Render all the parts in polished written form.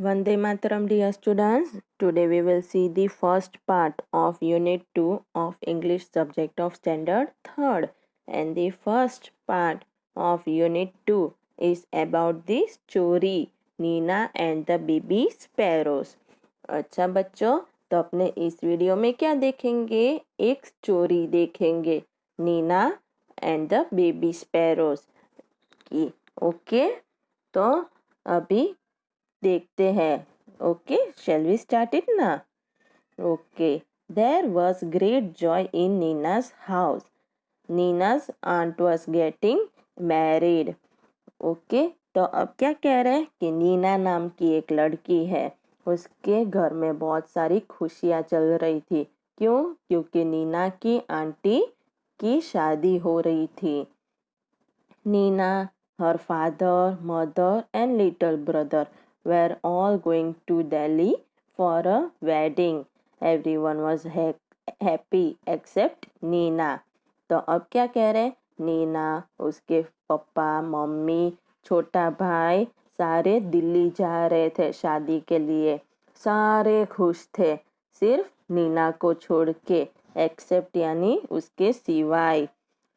Vande Mataram, dear students. Today we will see the first part of Unit 2 of English subject of Standard 3rd. And the first part of Unit 2 is about the story Nina and the baby sparrows. अच्छा बच्चों, तो अपने इस video में क्या देखेंगे? एक story देखेंगे Nina and the baby sparrows की। ओके, तो अभी देखते हैं। Okay, shall we start it ना? Okay, there was great joy in Nina's house. Nina's aunt was getting married. Okay, तो अब क्या कह रहे हैं कि नीना नाम की एक लड़की है, उसके घर में बहुत सारी खुशियाँ चल रही थी। क्यों? क्योंकि नीना की आंटी की शादी हो रही थी। Nina, her father, mother, and little brother were all going to Delhi for a wedding. Everyone was happy except Nina. तो अब क्या कह रहे हैं? नीना, उसके पापा, मम्मी, छोटा भाई सारे दिल्ली जा रहे थे शादी के लिए। सारे खुश थे, सिर्फ नीना को छोड़ के, एक्सेप्ट यानी उसके सिवाय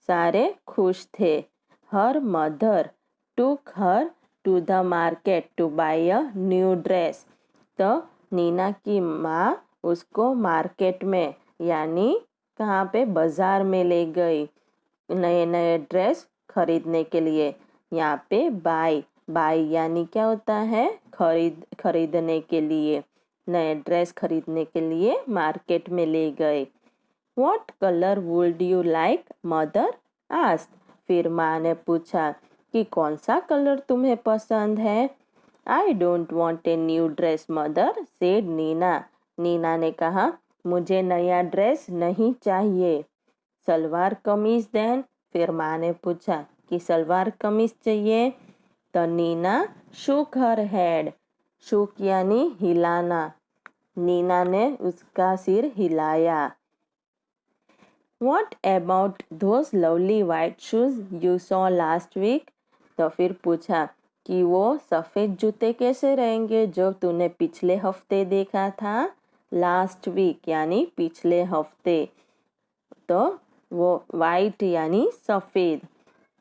सारे खुश थे। Her mother took her to the market to buy a new dress. तो नीना की माँ उसको मार्केट में यानी कहाँ पे, बाजार में ले गई नए नए ड्रेस खरीदने के लिए। यहाँ पे बाई यानी क्या होता है? खरीदने के लिए, नए ड्रेस खरीदने के लिए मार्केट में ले गए। What color would you like, mother asked. फिर माँ ने पूछा कि कौन सा कलर तुम्हें पसंद है? I don't want a new dress, mother said Neena. Neena ने कहा, मुझे नया ड्रेस नहीं चाहिए। सलवार कमीज देन? फिर माँ ने पूछा कि सलवार कमीज चाहिए? तो Neena shook her head. shook यानी हिलाना। नीना ने उसका सिर हिलाया। What about those lovely white shoes you saw last week? तो फिर पूछा कि वो सफ़ेद जूते कैसे रहेंगे जो तूने पिछले हफ्ते देखा था? लास्ट वीक यानी पिछले हफ्ते। तो वो वाइट यानी सफ़ेद,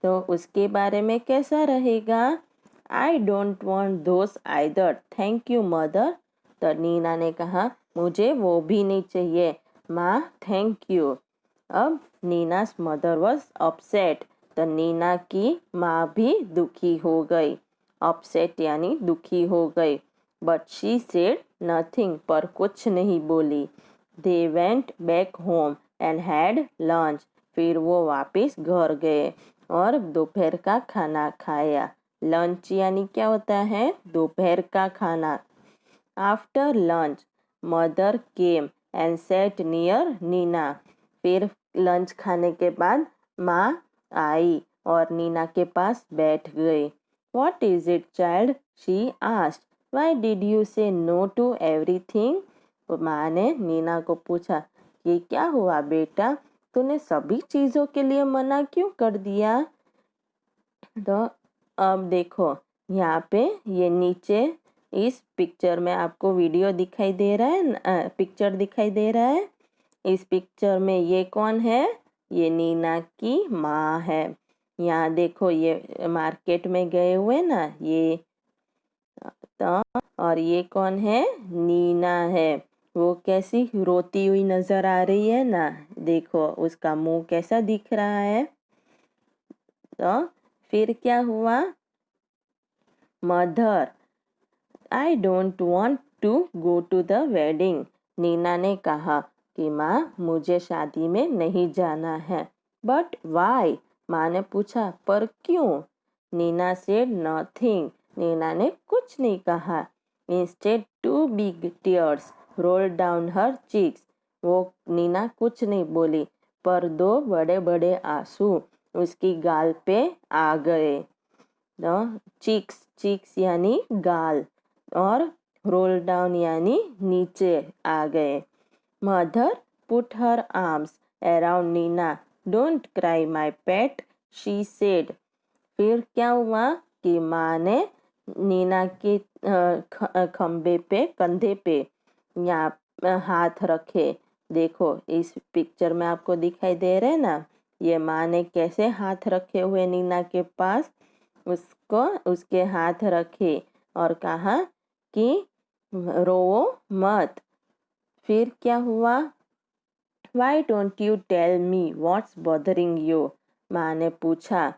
तो उसके बारे में कैसा रहेगा? आई don't want those either thank you mother. तो नीना ने कहा, मुझे वो भी नहीं चाहिए माँ, थैंक यू। अब नीना's मदर वॉज अपसेट। तो नीना की माँ भी दुखी हो गई। अपसेट यानी दुखी हो गई। बट शी सेड नथिंग, पर कुछ नहीं बोली। They went back home and had lunch. फिर वो वापस घर गए और दोपहर का खाना खाया। लंच यानी क्या होता है? दोपहर का खाना। After lunch mother came and sat near Nina. फिर लंच खाने के बाद माँ आई और नीना के पास बैठ गई। What is it, child? she asked. Why did you say no to everything? माँ ने नीना को पूछा, ये क्या हुआ बेटा, तूने सभी चीज़ों के लिए मना क्यों कर दिया? तो अब देखो यहाँ पे ये नीचे इस पिक्चर में आपको वीडियो दिखाई दे रहा है, पिक्चर दिखाई दे रहा है। इस पिक्चर में ये कौन है? ये नीना की माँ है। यहाँ देखो ये मार्केट में गए हुए ना ये, तो और ये कौन है? नीना है। वो कैसी रोती हुई नजर आ रही है ना, देखो उसका मुंह कैसा दिख रहा है। तो फिर क्या हुआ? Mother, I don't want to go to the wedding. Nina ने कहा कि माँ, मुझे शादी में नहीं जाना है। But why? माँ ने पूछा, पर क्यों? Neena said nothing. नीना ने कुछ नहीं कहा। Instead two big tears rolled down her cheeks. वो नीना कुछ नहीं बोली, पर दो बड़े बड़े आंसू उसकी गाल पे आ गए। चीक्स, चीक्स यानी गाल, और रोल डाउन यानी नीचे आ गए। Mother put her arms around Nina. Don't cry my pet, she said. फिर क्या हुआ कि माँ ने नीना के खंबे पे कंधे पे यहाँ हाथ रखे। देखो इस पिक्चर में आपको दिखाई दे रहे हैं ना, ये माँ ने कैसे हाथ रखे हुए नीना के पास, उसको उसके हाथ रखे और कहा कि रोओ मत। फिर क्या हुआ? Why don't you tell me what's bothering you? माँ ने पूछा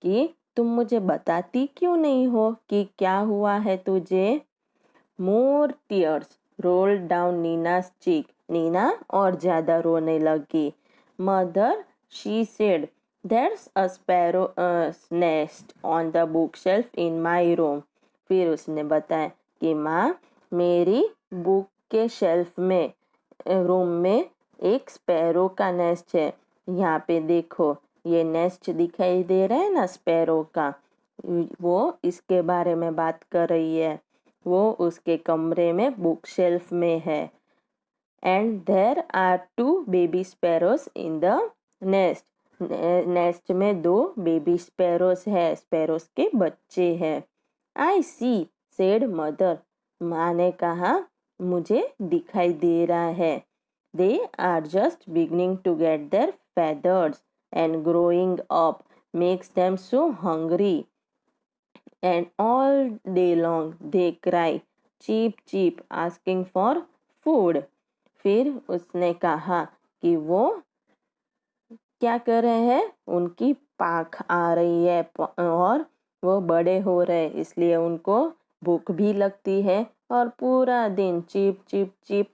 कि तुम मुझे बताती क्यों नहीं हो कि क्या हुआ है तुझे? More tears rolled down Nina's cheek. Neena और ज्यादा रोने लगी। Mother, she said, there's a sparrow's nest on the bookshelf in my room. फिर उसने बताया कि माँ, मेरी बुक के शेल्फ में रूम में एक स्पैरो का नेस्ट है। यहाँ पे देखो, ये नेस्ट दिखाई दे रहा है ना स्पैरो का, वो इसके बारे में बात कर रही है। वो उसके कमरे में बुक शेल्फ में है। And there are 2 baby sparrows in the nest. Nest में 2 बेबी स्पैरोज है, स्पैरोज के बच्चे हैं। I see said mother. माँ ने कहा, मुझे दिखाई दे रहा है। They are just beginning to get their feathers and growing up makes them so hungry. And all day long they cry cheep cheep asking for food. फिर उसने कहा कि वो क्या कर रहे हैं, उनकी पाख आ रही है और वो बड़े हो रहे, इसलिए उनको भूख भी लगती है और पूरा दिन चीप चीप चीप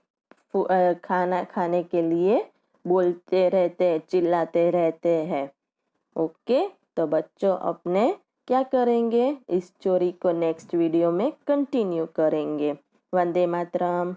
खाना खाने के लिए बोलते रहते, चिल्लाते रहते हैं। ओके, तो बच्चों अपने क्या करेंगे, इस स्टोरी को नेक्स्ट वीडियो में कंटिन्यू करेंगे। वंदे मातरम।